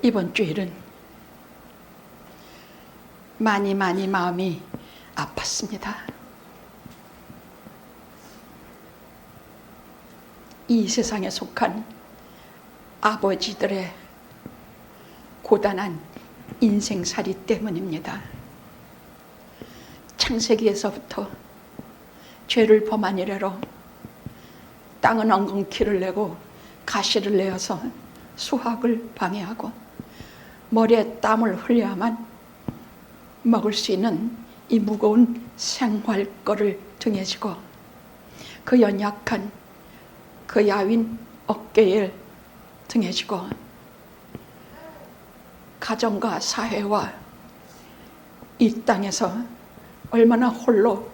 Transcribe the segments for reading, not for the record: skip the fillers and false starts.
이번 주일은 많이 마음이 아팠습니다. 이 세상에 속한 아버지들의 고단한 인생살이 때문입니다. 창세기에서부터 죄를 범한 이래로 땅은 엉겅퀴를 내고 가시를 내어서 수확을 방해하고 머리에 땀을 흘려야만 먹을 수 있는 이 무거운 생활거를 등에 지고 그 연약한 그 야윈 어깨에 등에 지고 가정과 사회와 이 땅에서 얼마나 홀로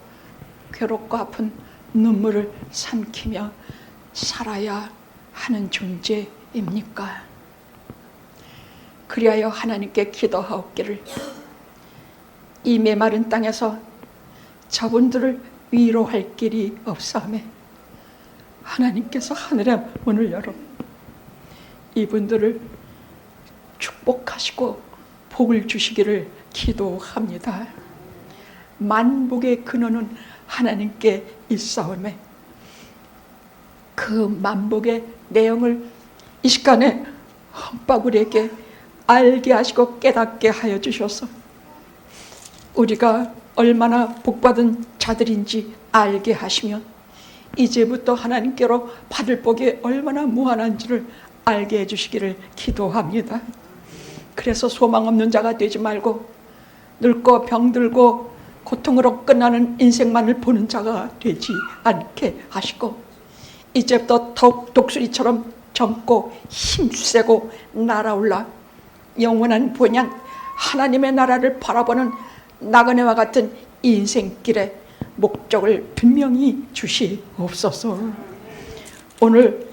괴롭고 아픈 눈물을 삼키며 살아야 하는 존재입니까? 그리하여 하나님께 기도하옵기를 이 메마른 땅에서 저분들을 위로할 길이 없사오매 하나님께서 하늘의 문을 열어 이분들을 축복하시고 복을 주시기를 기도합니다. 만복의 근원은 하나님께 있사오매 그 만복의 내용을 이 시간에 험바굴에게 알게 하시고 깨닫게 하여 주셔서 우리가 얼마나 복받은 자들인지 알게 하시며 이제부터 하나님께로 받을 복이 얼마나 무한한지를 알게 해주시기를 기도합니다. 그래서 소망 없는 자가 되지 말고 늙고 병들고 고통으로 끝나는 인생만을 보는 자가 되지 않게 하시고 이제부터 더욱 독수리처럼 젊고 힘세고 날아올라 영원한 본향 하나님의 나라를 바라보는 나그네와 같은 인생길에 목적을 분명히 주시옵소서. 오늘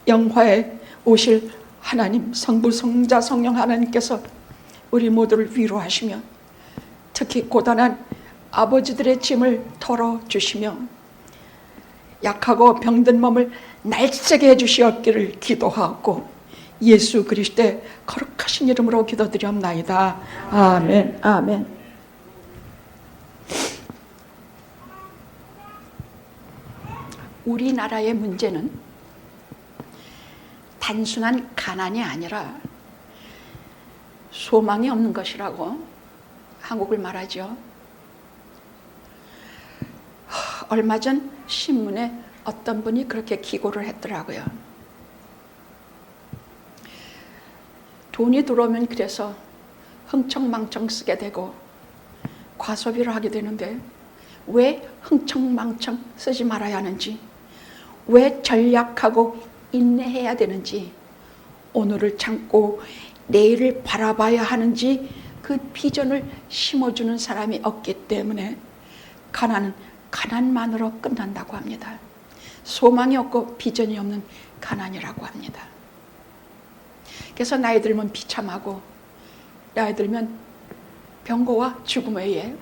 영화에 오실 하나님 성부 성자 성령 하나님께서 우리 모두를 위로하시며 특히 고단한 아버지들의 짐을 덜어주시며 약하고 병든 몸을 날쌔게 해주시옵기를 기도하고 예수 그리스도의 거룩하신 이름으로 기도드리옵나이다. 아멘. 아멘. 우리나라의 문제는 단순한 가난이 아니라 소망이 없는 것이라고 한국을 말하죠. 얼마 전 신문에 어떤 분이 그렇게 기고를 했더라고요. 돈이 들어오면 그래서 흥청망청 쓰게 되고 과소비를 하게 되는데 왜 흥청망청 쓰지 말아야 하는지, 왜 전략하고 인내해야 되는지, 오늘을 참고 내일을 바라봐야 하는지 그 비전을 심어주는 사람이 없기 때문에 가난은 가난만으로 끝난다고 합니다. 소망이 없고 비전이 없는 가난이라고 합니다. 그래서 나이 들면 비참하고 나이 들면 병고와 죽음 외에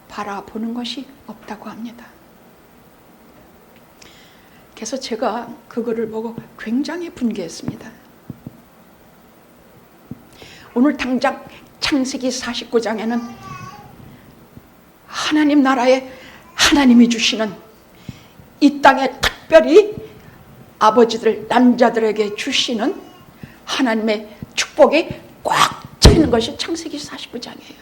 바라보는 것이 없다고 합니다. 그래서 제가 그거를 보고 굉장히 분개했습니다. 오늘 당장 창세기 49장에는 하나님 나라에 하나님이 주시는 이 땅에 특별히 아버지들 남자들에게 주시는 하나님의 축복이 꽉 차 있는 것이 창세기 49장이에요.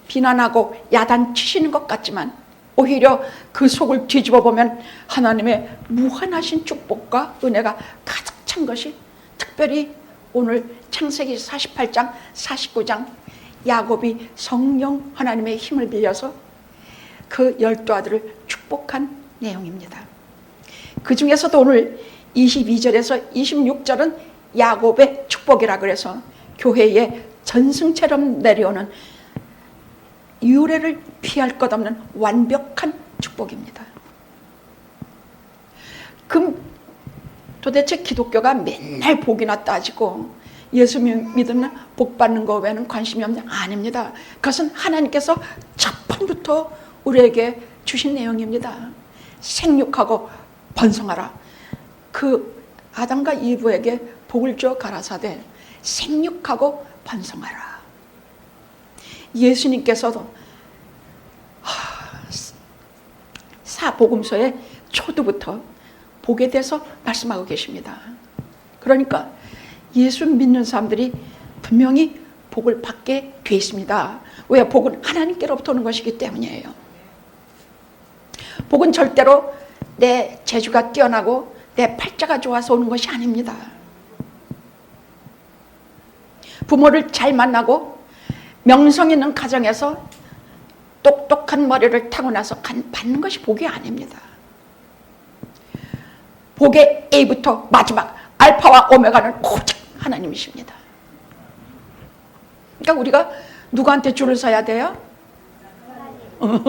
비난하고 야단치시는 것 같지만 오히려 그 속을 뒤집어 보면 하나님의 무한하신 축복과 은혜가 가득 찬 것이 특별히 오늘 창세기 48장 49장 야곱이 성령 하나님의 힘을 빌려서 그 12아들을 축복한 내용입니다. 그 중에서도 오늘 22절에서 26절은 야곱의 축복이라 그래서 교회에 전승처럼 내려오는 유래를 피할 것 없는 완벽한 축복입니다. 그럼 도대체 기독교가 맨날 복이나 따지고 예수 믿으면 복 받는 거 외에는 관심이 없냐? 아닙니다. 그것은 하나님께서 첫 번부터 우리에게 주신 내용입니다. 생육하고 번성하라. 그 아담과 이브에게 복을 주어 가라사대 생육하고 번성하라. 예수님께서도 사복음서의 초두부터 복에 대해서 말씀하고 계십니다. 그러니까 예수 믿는 사람들이 분명히 복을 받게 돼 있습니다. 왜? 복은 하나님께로부터 오는 것이기 때문이에요. 복은 절대로 내 재주가 뛰어나고 내 팔자가 좋아서 오는 것이 아닙니다. 부모를 잘 만나고 명성 있는 가정에서 똑똑한 머리를 타고나서 받는 것이 복이 아닙니다. 복의 A부터 마지막 알파와 오메가는 오직 하나님이십니다. 그러니까 우리가 누구한테 줄을 서야 돼요?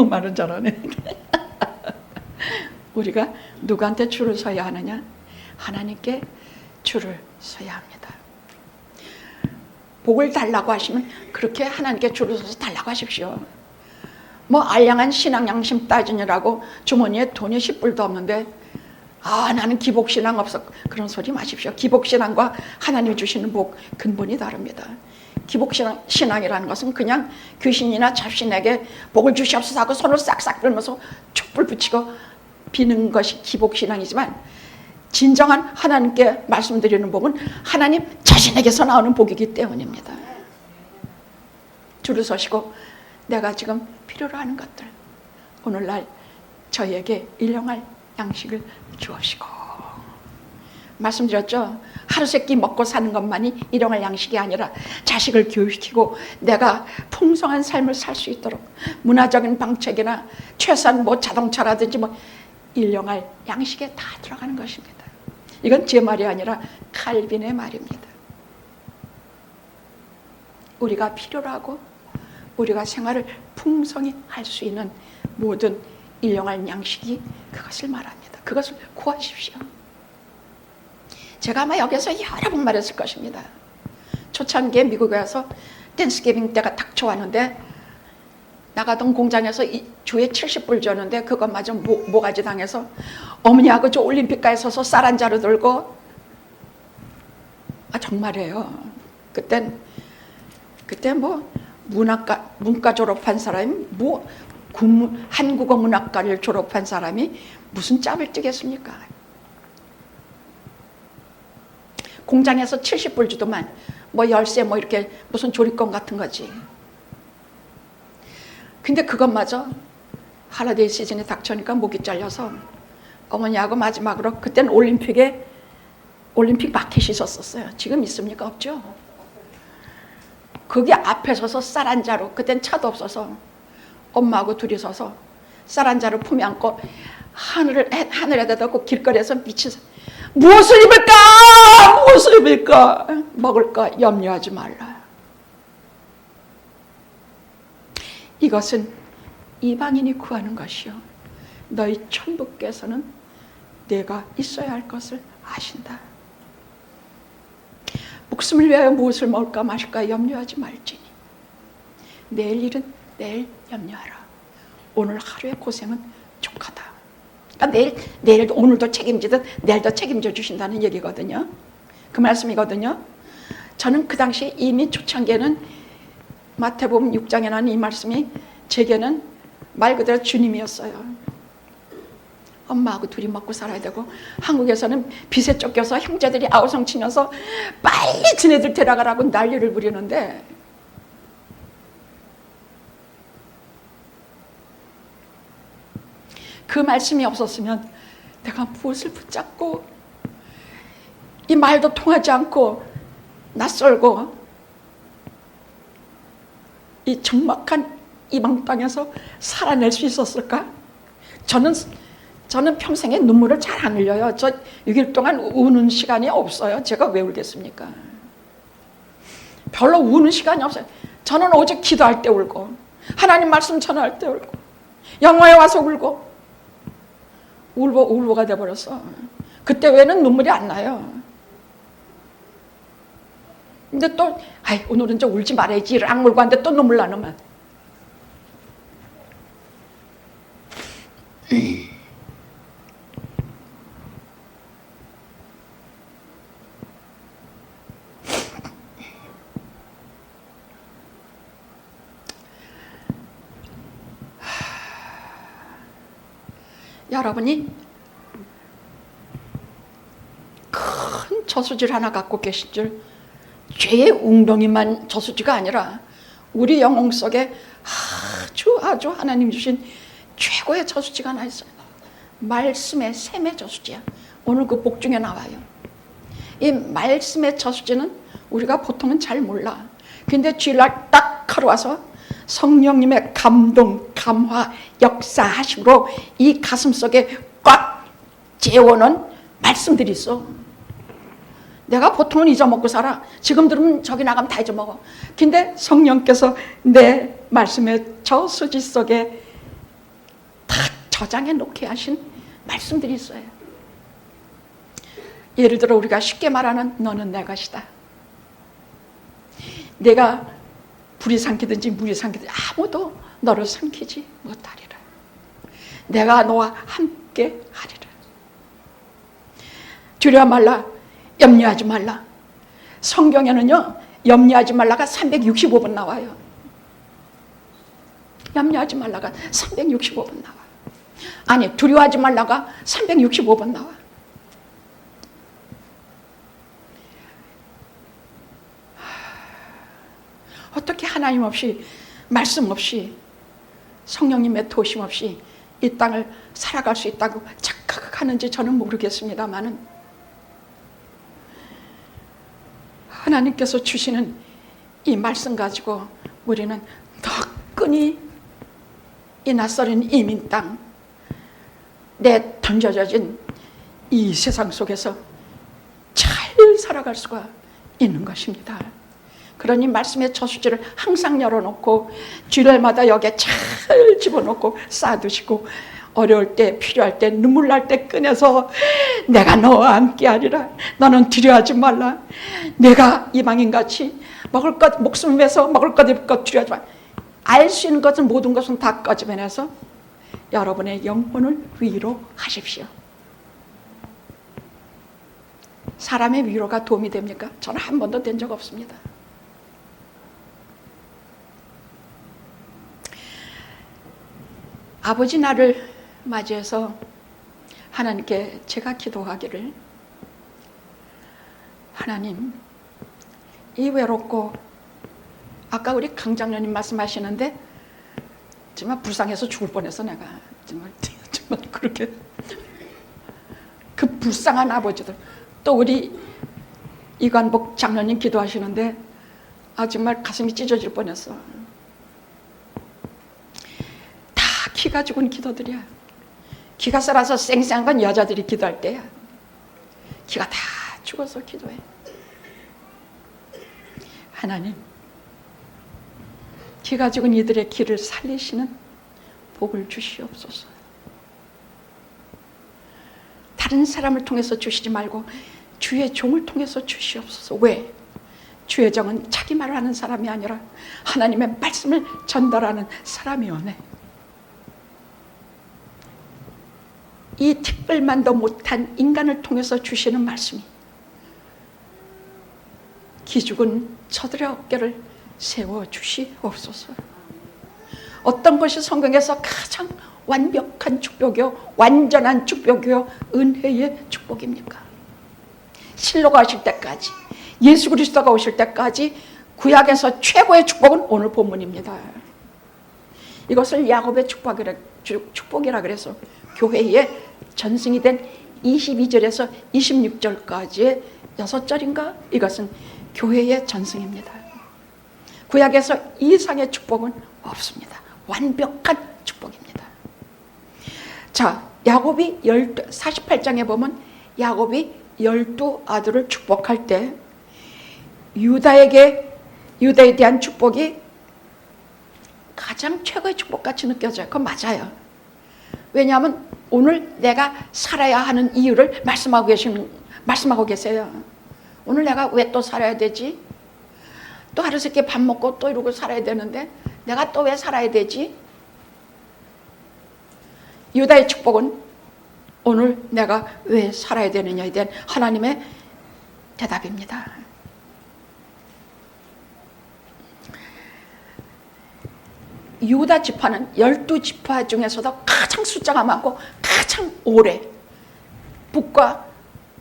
말은 잘하네. 우리가 누구한테 줄을 서야 하느냐? 하나님께 줄을 서야 합니다. 복을 달라고 하시면 그렇게 하나님께 줄을 서서 달라고 하십시오. 뭐 알량한 신앙 양심 따지느라고 주머니에 돈이 10불도 없는데 나는 기복신앙 없어, 그런 소리 마십시오. 기복신앙과 하나님이 주시는 복 근본이 다릅니다. 기복신앙이라는 것은 그냥 귀신이나 잡신에게 복을 주시옵소서 하고 손을 싹싹 들면서 촛불 붙이고 비는 것이 기복신앙이지만, 진정한 하나님께 말씀드리는 복은 하나님 자신에게서 나오는 복이기 때문입니다. 줄을 서시고 내가 지금 필요로 하는 것들, 오늘날 저희에게 일용할 양식을 주옵시고. 말씀드렸죠? 하루 세끼 먹고 사는 것만이 일용할 양식이 아니라 자식을 교육시키고 내가 풍성한 삶을 살 수 있도록 문화적인 방책이나 최소한 뭐 자동차라든지 뭐 일용할 양식에 다 들어가는 것입니다. 이건 제 말이 아니라 칼빈의 말입니다. 우리가 필요로 하고 우리가 생활을 풍성히 할 수 있는 모든 일용할 양식이 그것을 말합니다. 그것을 구하십시오. 제가 아마 여기서 여러 번 말했을 것입니다. 초창기에 미국에 와서 댄스기빙 때가 닥쳐왔는데 나가던 공장에서 주에 70불 줬는데 그것마저 모가지 당해서 어머니하고 저 올림픽가에 서서 쌀 한 자루 들고, 정말이에요. 그때 뭐 문과 졸업한 사람이 뭐 한국어 문학과를 졸업한 사람이 무슨 짬을 뛰겠습니까? 공장에서 70불 주더만 뭐 열쇠 뭐 이렇게 무슨 조립권 같은 거지. 근데 그것마저 할리데이 시즌에 닥쳐니까 목이 잘려서 어머니하고 마지막으로, 그때는 올림픽 마켓이 있었어요. 지금 있습니까? 없죠? 거기 앞에 서서 쌀 한 자루, 그땐 차도 없어서 엄마하고 둘이 서서 쌀 한 자루 품에 안고 하늘에다 대고 길거리에서 미쳐서 무엇을 입을까 먹을까 염려하지 말라. 이것은 이방인이 구하는 것이요 너희 천부께서는 내가 있어야 할 것을 아신다. 목숨을 위하여 무엇을 먹을까 마실까 염려하지 말지니 내일 일은 내일 염려하라. 오늘 하루의 고생은 족하다. 그러니까 내일 오늘도 책임지듯 내일도 책임져 주신다는 얘기거든요. 그 말씀이거든요. 저는 그 당시 이미 초창기에는 마태복음 6장에 나는 이 말씀이 제게는 말 그대로 주님이었어요. 엄마하고 둘이 먹고 살아야 되고, 한국에서는 빚에 쫓겨서 형제들이 아우성 치면서 빨리 지네들 데려가라고 난리를 부리는데, 그 말씀이 없었으면 내가 무엇을 붙잡고 이 말도 통하지 않고 낯설고 이 적막한 이방 땅에서 살아낼 수 있었을까? 저는 평생에 눈물을 잘 안 흘려요. 저 6일 동안 우는 시간이 없어요. 제가 왜 울겠습니까? 별로 우는 시간이 없어요. 저는 오직 기도할 때 울고, 하나님 말씀 전할 때 울고, 영화에 와서 울고, 울보가 돼버렸어. 그때 외에는 눈물이 안 나요. 근데 또 오늘은 좀 울지 말아야지 락 물고 하는데 또 눈물 나는. 여러분이 큰 저수지를 하나 갖고 계신 줄, 죄의 웅덩이만 저수지가 아니라 우리 영혼 속에 아주 하나님 주신 최고의 저수지가 하나 있어요. 말씀의 샘의 저수지야. 오늘 그 복중에 나와요. 이 말씀의 저수지는 우리가 보통은 잘 몰라. 근데 주일날 딱 하루 와서 성령님의 감동, 감화, 역사하심으로 이 가슴 속에 꽉 재워놓은 말씀들이 있어. 내가 보통은 잊어먹고 살아. 지금 들으면 저기 나가면 다 잊어먹어. 근데 성령께서 내 말씀의 저수지 속에 다 저장해 놓게 하신 말씀들이 있어요. 예를 들어 우리가 쉽게 말하는 너는 내 것이다. 내가 불이 삼키든지 물이 삼키든지 아무도 너를 삼키지 못하리라. 내가 너와 함께 하리라. 두려워 말라, 염려하지 말라. 성경에는요, 염려하지 말라가 365번 나와요. 염려하지 말라가 365번 나와. 아니, 두려워하지 말라가 365번 나와. 어떻게 하나님 없이, 말씀 없이, 성령님의 도심 없이 이 땅을 살아갈 수 있다고 착각하는지 저는 모르겠습니다만은, 하나님께서 주시는 이 말씀 가지고 우리는 더 끈히 이 낯설은 이민 땅, 내 던져진 이 세상 속에서 잘 살아갈 수가 있는 것입니다. 그러니 말씀의 저수지를 항상 열어놓고 주일마다 여기에 잘 집어넣고 쌓아두시고 어려울 때, 필요할 때, 눈물 날 때 꺼내서 내가 너와 함께 하리라. 너는 두려워하지 말라. 내가 이방인같이 먹을 것, 목숨을 위해서 먹을 것, 입을 것 두려워하지 말라. 알 수 있는 것은 모든 것은 다 꺼집어내서 여러분의 영혼을 위로하십시오. 사람의 위로가 도움이 됩니까? 저는 한 번도 된 적 없습니다. 아버지 날을 맞이해서 하나님께 제가 기도하기를, 하나님, 이 외롭고, 아까 우리 강장로님 말씀하시는데 정말 불쌍해서 죽을 뻔했어. 내가 정말 그렇게 그 불쌍한 아버지들, 또 우리 이관복 장로님 기도하시는데 정말 가슴이 찢어질 뻔했어. 기가 죽은 기도들이야. 기가 살아서 쌩쌩한 건 여자들이 기도할 때야. 기가 다 죽어서 기도해. 하나님, 기가 죽은 이들의 기를 살리시는 복을 주시옵소서. 다른 사람을 통해서 주시지 말고 주의 종을 통해서 주시옵소서. 왜? 주의 종은 자기 말을 하는 사람이 아니라 하나님의 말씀을 전달하는 사람이오네. 이 특별만도 못한 인간을 통해서 주시는 말씀이 기죽은 저들의 어깨를 세워주시옵소서. 어떤 것이 성경에서 가장 완벽한 축복이요, 완전한 축복이요, 은혜의 축복입니까? 실로가 오실 때까지, 예수 그리스도가 오실 때까지 구약에서 최고의 축복은 오늘 본문입니다. 이것을 야곱의 축복이라 그래서 교회의 전승이 된 22절에서 26절까지의 6절인가? 이것은 교회의 전승입니다. 구약에서 이상의 축복은 없습니다. 완벽한 축복입니다. 자, 야곱이 48장에 보면 야곱이 12아들을 축복할 때 유다에 대한 축복이 가장 최고의 축복같이 느껴져요. 그건 맞아요. 왜냐하면 오늘 내가 살아야 하는 이유를 말씀하고 계세요. 오늘 내가 왜 또 살아야 되지? 또 하루새끼 밥 먹고 또 이러고 살아야 되는데 내가 또 왜 살아야 되지? 유다의 축복은 오늘 내가 왜 살아야 되느냐에 대한 하나님의 대답입니다. 유다 지파는 12지파 중에서도 가장 숫자가 많고 가장 오래 북과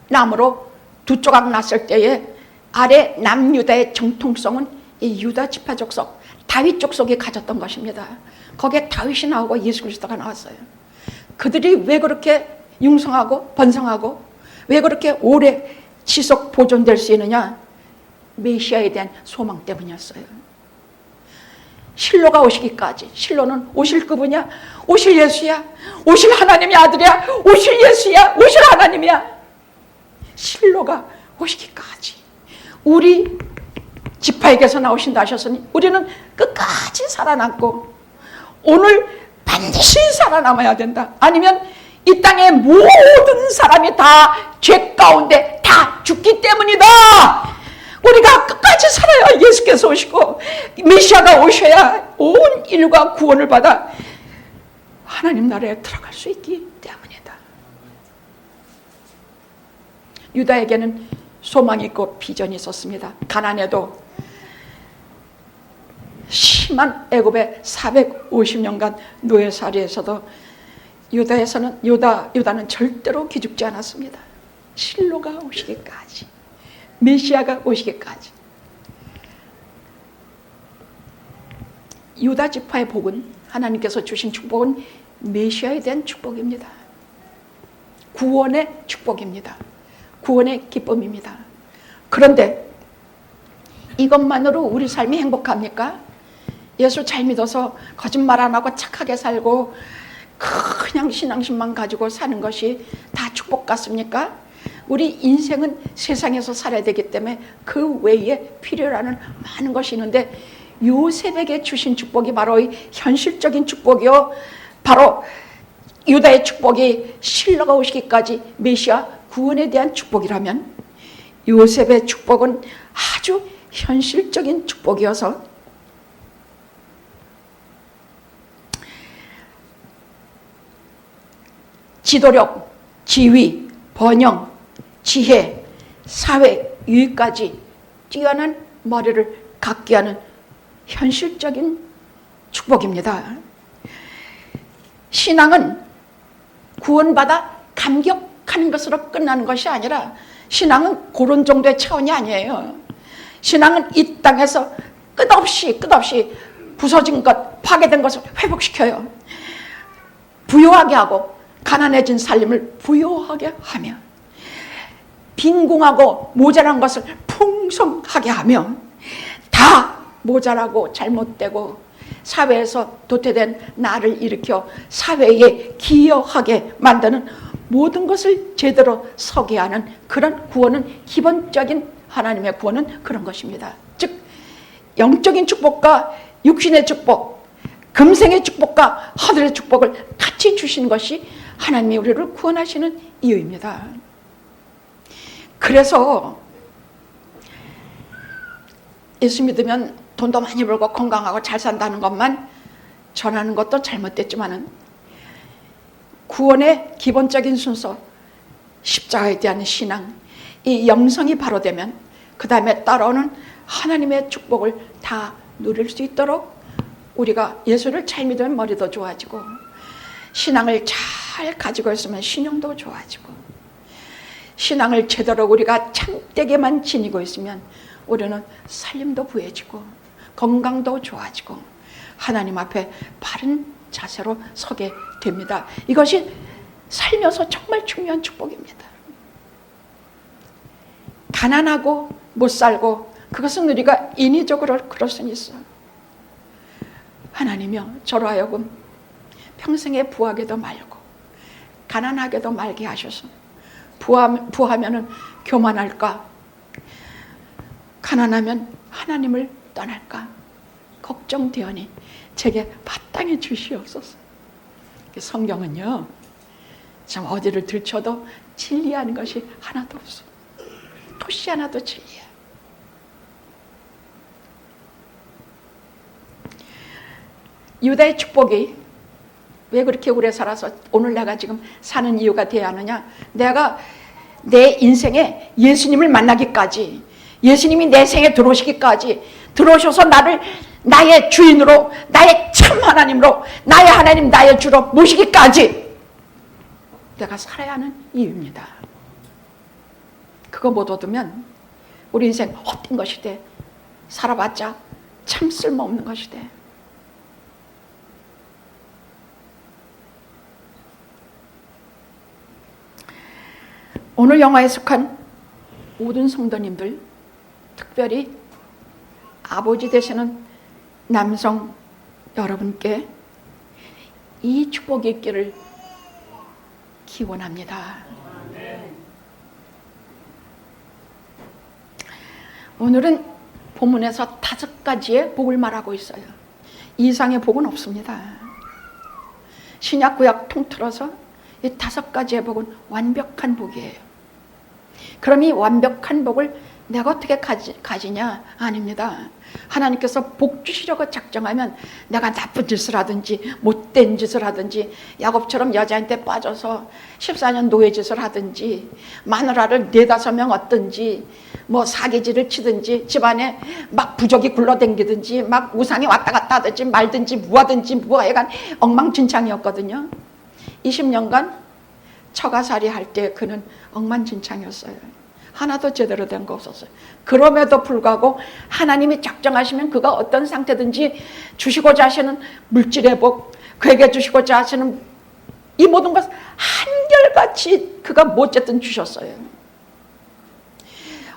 남으로 두 조각 났을 때에 아래 남유다의 정통성은 이 유다 지파 족속, 다윗 족속이 가졌던 것입니다. 거기에 다윗이 나오고 예수 그리스도가 나왔어요. 그들이 왜 그렇게 융성하고 번성하고 왜 그렇게 오래 지속 보존될 수 있느냐? 메시아에 대한 소망 때문이었어요. 실로가 오시기까지. 실로는 오실 그분이야, 오실 예수야, 오실 하나님의 아들이야, 오실 예수야, 오실 하나님이야. 실로가 오시기까지 우리 지파에게서 나오신다 하셨으니 우리는 끝까지 살아남고 오늘 반드시 살아남아야 된다. 아니면 이 땅의 모든 사람이 다 죄 가운데 다 죽기 때문이다. 우리가 끝까지 살아야 예수께서 오시고 메시아가 오셔야 온 인류가 구원을 받아 하나님 나라에 들어갈 수 있기 때문이다. 유다에게는 소망이 있고 비전이 있었습니다. 가나안에도 심한 애굽의 450년간 노예살이에서도 유다는 절대로 기죽지 않았습니다. 실로가 오시기까지, 메시아가 오시기까지. 유다 지파의 복은, 하나님께서 주신 축복은 메시아에 대한 축복입니다. 구원의 축복입니다. 구원의 기쁨입니다. 그런데 이것만으로 우리 삶이 행복합니까? 예수 잘 믿어서 거짓말 안 하고 착하게 살고 그냥 신앙심만 가지고 사는 것이 다 축복 같습니까? 우리 인생은 세상에서 살아야 되기 때문에 그 외에 필요로 하는 많은 것이 있는데 요셉에게 주신 축복이 바로 이 현실적인 축복이요, 바로 유다의 축복이 실로가 오시기까지 메시아 구원에 대한 축복이라면 요셉의 축복은 아주 현실적인 축복이어서 지도력, 지위, 번영, 지혜, 사회 유익까지 뛰어난 머리를 갖게 하는 현실적인 축복입니다. 신앙은 구원받아 감격하는 것으로 끝나는 것이 아니라 신앙은 그런 정도의 차원이 아니에요. 신앙은 이 땅에서 끝없이 부서진 것, 파괴된 것을 회복시켜요. 부요하게 하고 가난해진 삶을 부요하게 하며 빈궁하고 모자란 것을 풍성하게 하며 다 모자라고 잘못되고 사회에서 도태된 나를 일으켜 사회에 기여하게 만드는 모든 것을 제대로 서게 하는 그런 구원은, 기본적인 하나님의 구원은 그런 것입니다. 즉 영적인 축복과 육신의 축복, 금생의 축복과 하늘의 축복을 같이 주신 것이 하나님이 우리를 구원하시는 이유입니다. 그래서 예수 믿으면 돈도 많이 벌고 건강하고 잘 산다는 것만 전하는 것도 잘못됐지만은 구원의 기본적인 순서, 십자가에 대한 신앙, 이 영성이 바로 되면 그 다음에 따라오는 하나님의 축복을 다 누릴 수 있도록 우리가 예수를 잘 믿으면 머리도 좋아지고 신앙을 잘 가지고 있으면 신용도 좋아지고 신앙을 제대로 우리가 참되게만 지니고 있으면 우리는 살림도 부해지고 건강도 좋아지고 하나님 앞에 바른 자세로 서게 됩니다. 이것이 살면서 정말 중요한 축복입니다. 가난하고 못 살고 그것은 우리가 인위적으로 그럴 수는 있어. 하나님이여 저로 하여금 평생에 부하게도 말고 가난하게도 말게 하셔서 부하면은 교만할까, 가난하면 하나님을 떠날까 걱정되오니 제게 마땅히 주시옵소서. 성경은요 참 어디를 들춰도 진리하는 것이 하나도 없어. 토시 하나도 진리야. 유다의 축복이 왜 그렇게 오래 살아서 오늘 내가 지금 사는 이유가 돼야 하느냐? 내가 내 인생에 예수님을 만나기까지, 예수님이 내 생에 들어오시기까지, 들어오셔서 나를 나의 주인으로, 나의 참 하나님으로, 나의 하나님 나의 주로 모시기까지 내가 살아야 하는 이유입니다. 그거 못 얻으면 우리 인생 헛된 것이 돼. 살아봤자 참 쓸모없는 것이 돼. 오늘 영화에 속한 모든 성도님들, 특별히 아버지 되시는 남성 여러분께 이 축복이 있기를 기원합니다. 오늘은 본문에서 5가지의 복을 말하고 있어요. 이상의 복은 없습니다. 신약 구약 통틀어서 이 5가지의 복은 완벽한 복이에요. 그럼 이 완벽한 복을 내가 어떻게 가지냐? 아닙니다. 하나님께서 복 주시려고 작정하면 내가 나쁜 짓을 하든지 못된 짓을 하든지 야곱처럼 여자한테 빠져서 14년 노예짓을 하든지 마누라를 4-5명 얻든지 뭐 사기질을 치든지 집안에 막 부적이 굴러댕기든지 막 우상이 왔다 갔다 하든지 말든지 뭐하든지 뭐하여간 엉망진창이었거든요. 20년간 처가살이 할 때 그는 엉망진창이었어요. 하나도 제대로 된 거 없었어요. 그럼에도 불구하고 하나님이 작정하시면 그가 어떤 상태든지 주시고자 하시는 물질의 복, 그에게 주시고자 하시는 이 모든 것 한결같이 그가 못쨌든 주셨어요.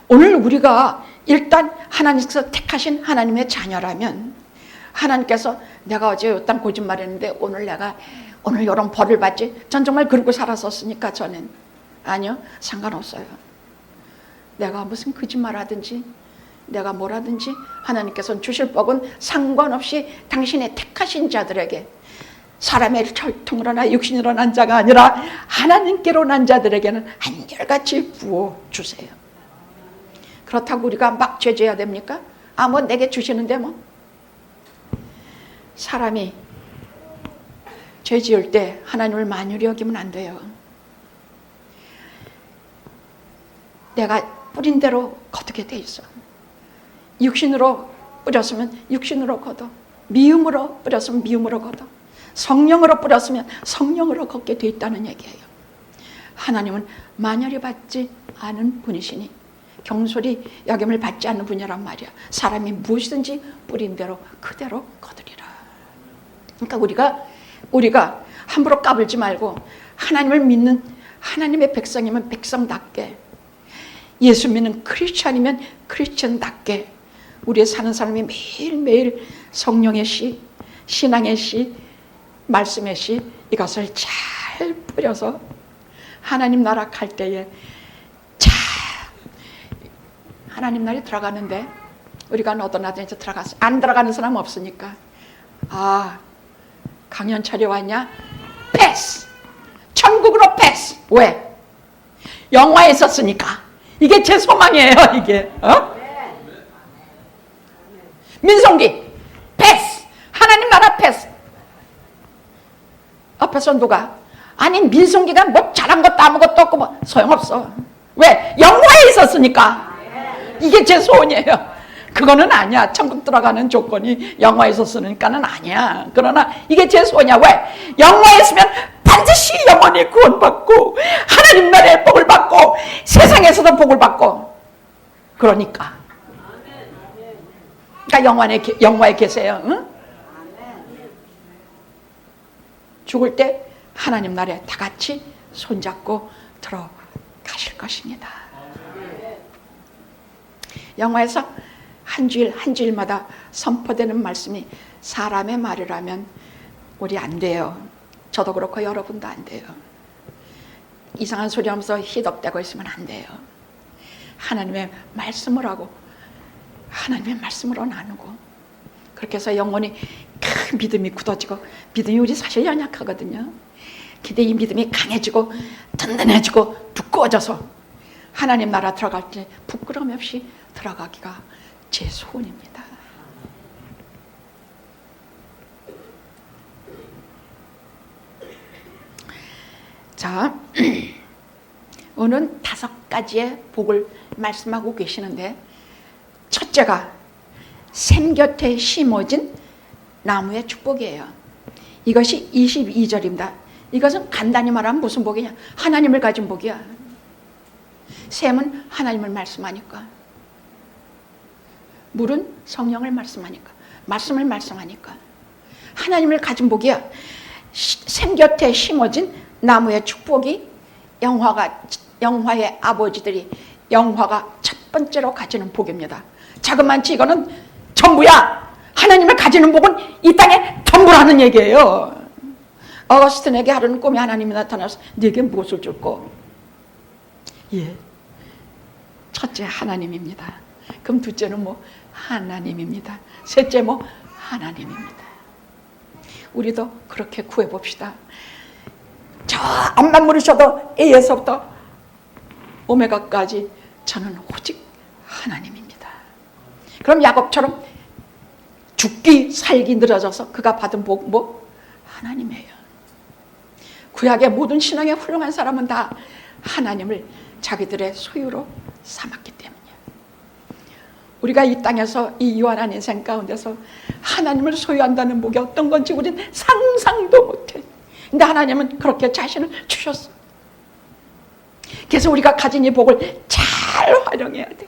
오늘 우리가 일단 하나님께서 택하신 하나님의 자녀라면 하나님께서 내가 어제 어떤 거짓말했는데 오늘 이런 벌을 받지? 전 정말 그러고 살았었으니까 저는 아니요, 상관없어요. 내가 무슨 거짓말 하든지 내가 뭘 하든지 하나님께서는 주실 복은 상관없이 당신의 택하신 자들에게, 사람의 혈통으로 나 육신으로 난 자가 아니라 하나님께로 난 자들에게는 한결같이 부어주세요. 그렇다고 우리가 막 죄져야 됩니까? 뭐 내게 주시는데 뭐. 사람이 죄 지을 때 하나님을 만유리 여기면 안 돼요. 내가 뿌린 대로 거두게 돼 있어. 육신으로 뿌렸으면 육신으로 거둬. 미움으로 뿌렸으면 미움으로 거둬. 성령으로 뿌렸으면 성령으로 걷게 돼 있다는 얘기예요. 하나님은 만열이 받지 않은 분이시니 경솔이 여김을 받지 않는 분이란 말이야. 사람이 무엇이든지 뿌린 대로 그대로 거두리라. 그러니까 우리가 함부로 까불지 말고 하나님을 믿는 하나님의 백성이면 백성답게, 예수 믿는 크리스찬이면 크리스찬답게 우리의 사는 사람이 매일매일 성령의 씨, 신앙의 씨, 말씀의 씨 이것을 잘 뿌려서 하나님 나라 갈 때에 하나님 나라에 들어가는데 우리가 너도나도 이제 들어갔어. 안 들어가는 사람 없으니까 강연 차려왔냐? 패스! 천국으로 패스! 왜? 영화에 있었으니까. 이게 제 소망이에요, 이게. 민송기 패스! 하나님 나라 패스! 앞에서 누가? 아니 민송기가 뭐 잘한 것도 아무것도 없고 뭐 소용없어. 왜? 영화에 있었으니까. 이게 제 소원이에요. 그거는 아니야. 천국 들어가는 조건이 영화에서 쓰니까는 아니야. 그러나 이게 제 소원이야. 왜? 영화에 있으면 반드시 영원히 구원받고 하나님 나라의 복을 받고 세상에서도 복을 받고 그러니까 영화에 계세요. 응? 죽을 때 하나님 나라에 다 같이 손잡고 들어가실 것입니다. 영화에서 한 주일 한 주일마다 선포되는 말씀이 사람의 말이라면 우리 안 돼요. 저도 그렇고 여러분도 안 돼요. 이상한 소리 하면서 희덕대고 있으면 안 돼요. 하나님의 말씀을 하고 하나님의 말씀으로 나누고 그렇게 해서 영혼이 큰 믿음이 굳어지고, 믿음이 우리 사실 연약하거든요. 근데 이 믿음이 강해지고 든든해지고 두꺼워져서 하나님 나라 들어갈 때 부끄러움 없이 들어가기가 제 소원입니다. 자, 오늘은 5가지의 복을 말씀하고 계시는데, 첫째가 샘 곁에 심어진 나무의 축복이에요. 이것이 22절입니다. 이것은 간단히 말하면 무슨 복이냐? 하나님을 가진 복이야. 샘은 하나님을 말씀하니까, 물은 성령을 말씀하니까, 말씀을 말씀하니까 하나님을 가진 복이야. 샘 곁에 심어진 나무의 축복이 영화의 아버지들이 영화가 첫 번째로 가지는 복입니다. 자그만치 이거는 전부야. 하나님을 가지는 복은 이 땅에 전부라는 얘기예요. 어거스틴에게 하루는 꿈에 하나님이 나타나서 네게 무엇을 줄꼬? 예, 첫째 하나님입니다. 그럼 둘째는 뭐? 하나님입니다. 셋째 뭐? 하나님입니다. 우리도 그렇게 구해봅시다. 저 앞만 물으셔도 A에서부터 오메가까지 저는 오직 하나님입니다. 그럼 야곱처럼 죽기 살기 늘어져서 그가 받은 복 뭐? 하나님이에요. 구약의 모든 신앙의 훌륭한 사람은 다 하나님을 자기들의 소유로 삼았기 때문이에요. 우리가 이 땅에서 이 유한한 인생 가운데서 하나님을 소유한다는 복이 어떤 건지 우리는 상상도 못해. 근데 하나님은 그렇게 자신을 주셨어. 그래서 우리가 가진 이 복을 잘 활용해야 돼.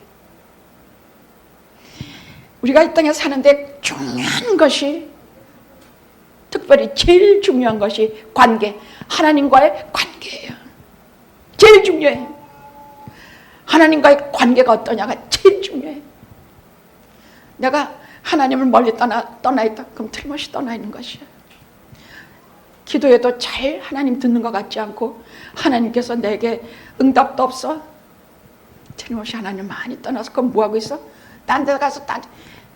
우리가 이 땅에 사는데 중요한 것이, 특별히 제일 중요한 것이 관계, 하나님과의 관계예요. 제일 중요해. 하나님과의 관계가 어떠냐가 제일 중요해. 내가 하나님을 멀리 떠나 있다, 그럼 틀림없이 떠나 있는 것이야. 기도해도 잘 하나님 듣는 것 같지 않고 하나님께서 내게 응답도 없어. 틀림없이 하나님 많이 떠나서 그럼 뭐하고 있어? 딴 데 가서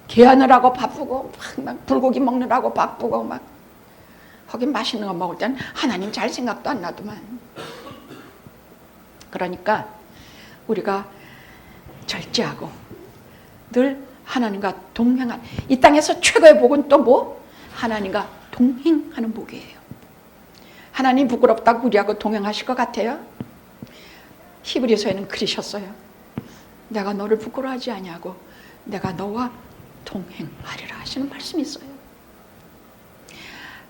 개하느라고 바쁘고 막 불고기 먹느라고 바쁘고 막 거기 맛있는 거 먹을 때는 하나님 잘 생각도 안 나더만. 그러니까 우리가 절제하고 늘 하나님과 동행하는, 이 땅에서 최고의 복은 또 뭐? 하나님과 동행하는 복이에요. 하나님 부끄럽다고 우리하고 동행하실 것 같아요? 히브리서에는 그러셨어요. 내가 너를 부끄러워하지 아니하고 내가 너와 동행하리라 하시는 말씀이 있어요.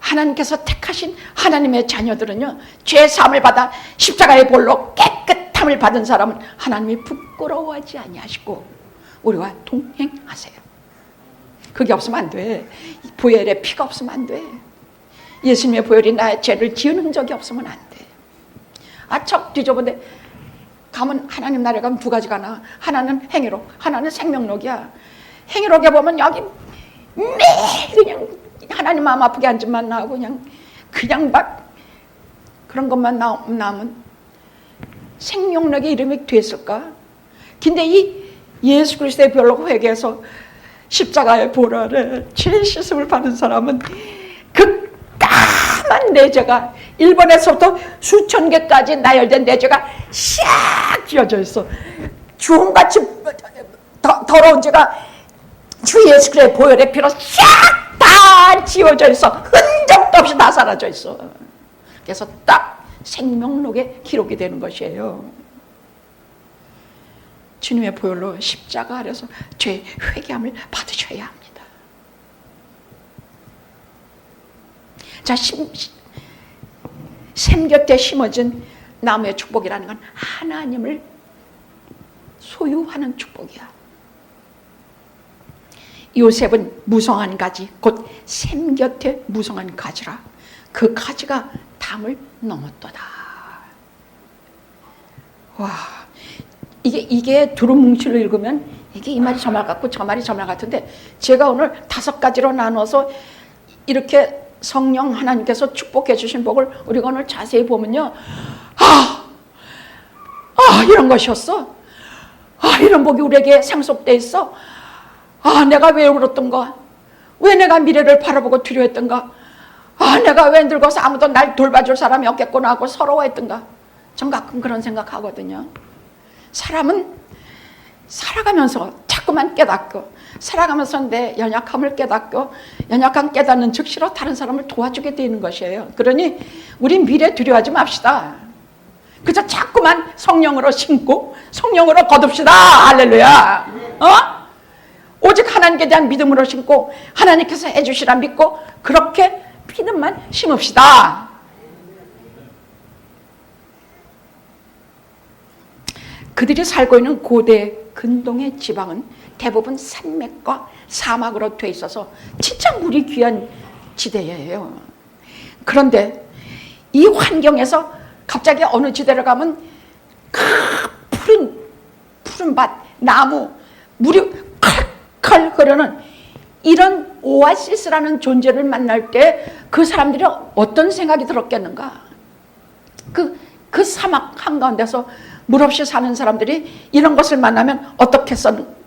하나님께서 택하신 하나님의 자녀들은요, 죄 사함을 받아 십자가의 볼로 깨끗함을 받은 사람은 하나님이 부끄러워하지 아니하시고 우리와 동행하세요. 그게 없으면 안 돼. 보혈의 피가 없으면 안 돼. 예수님의 보혈이 나의 죄를 지은 적이 없으면 안 돼. 척 뒤져보는데 가면 하나님 나라에 가면 두 가지가 나. 하나는 행위록, 하나는 생명록이야. 행위록에 보면 여기 매일 그냥 하나님 마음 아프게 한 짓만 나오고 그냥 막 그런 것만 나오면 생명록에 이름이 됐을까? 근데 이 예수 그리스도의 별로 회개해서 십자가의 볼 아래 죄 씻음을 받은 사람은 그 까만 내 죄가 1번에서부터 수천 개까지 나열된 내 죄가 샥 지어져 있어. 주홍같이 더러운 죄가 주 예수 그리스도의 보혈의 피로 싹 다 지워져 있어. 흔적도 없이 다 사라져 있어. 그래서 딱 생명록에 기록이 되는 것이에요. 주님의 보혈로 십자가 아래서 죄 회개함을 받으셔야 합니다. 자, 샘 곁에 심어진 나무의 축복이라는 건 하나님을 소유하는 축복이야. 요셉은 무성한 가지, 곧 샘 곁에 무성한 가지라. 그 가지가 담을 넘었도다. 와, 이게 두루뭉실로 읽으면 이게 이 말이 저 말 같고 저 말이 저 말 같은데, 제가 오늘 5가지로 나눠서 이렇게 성령 하나님께서 축복해 주신 복을 우리가 오늘 자세히 보면요, 이런 것이었어. 이런 복이 우리에게 상속돼 있어. 내가 왜 울었던가? 왜 내가 미래를 바라보고 두려워했던가? 내가 왜 늙어서 아무도 날 돌봐줄 사람이 없겠구나 하고 서러워했던가? 전 가끔 그런 생각하거든요. 사람은 살아가면서 자꾸만 깨닫고, 살아가면서 내 연약함을 깨닫고, 연약함 깨닫는 즉시로 다른 사람을 도와주게 되는 것이에요. 그러니 우리 미래 두려워하지 맙시다. 그저 자꾸만 성령으로 심고 성령으로 거둡시다. 할렐루야. 오직 하나님께 대한 믿음으로 심고 하나님께서 해주시라 믿고 그렇게 믿음만 심읍시다. 그들이 살고 있는 고대 근동의 지방은 대부분 산맥과 사막으로 돼 있어서 진짜 물이 귀한 지대예요. 그런데 이 환경에서 갑자기 어느 지대로 가면 푸른 밭, 나무, 물이 칼칼 흐르는 이런 오아시스라는 존재를 만날 때 그 사람들이 어떤 생각이 들었겠는가? 그 사막 한가운데서 물 없이 사는 사람들이 이런 것을 만나면 어떻게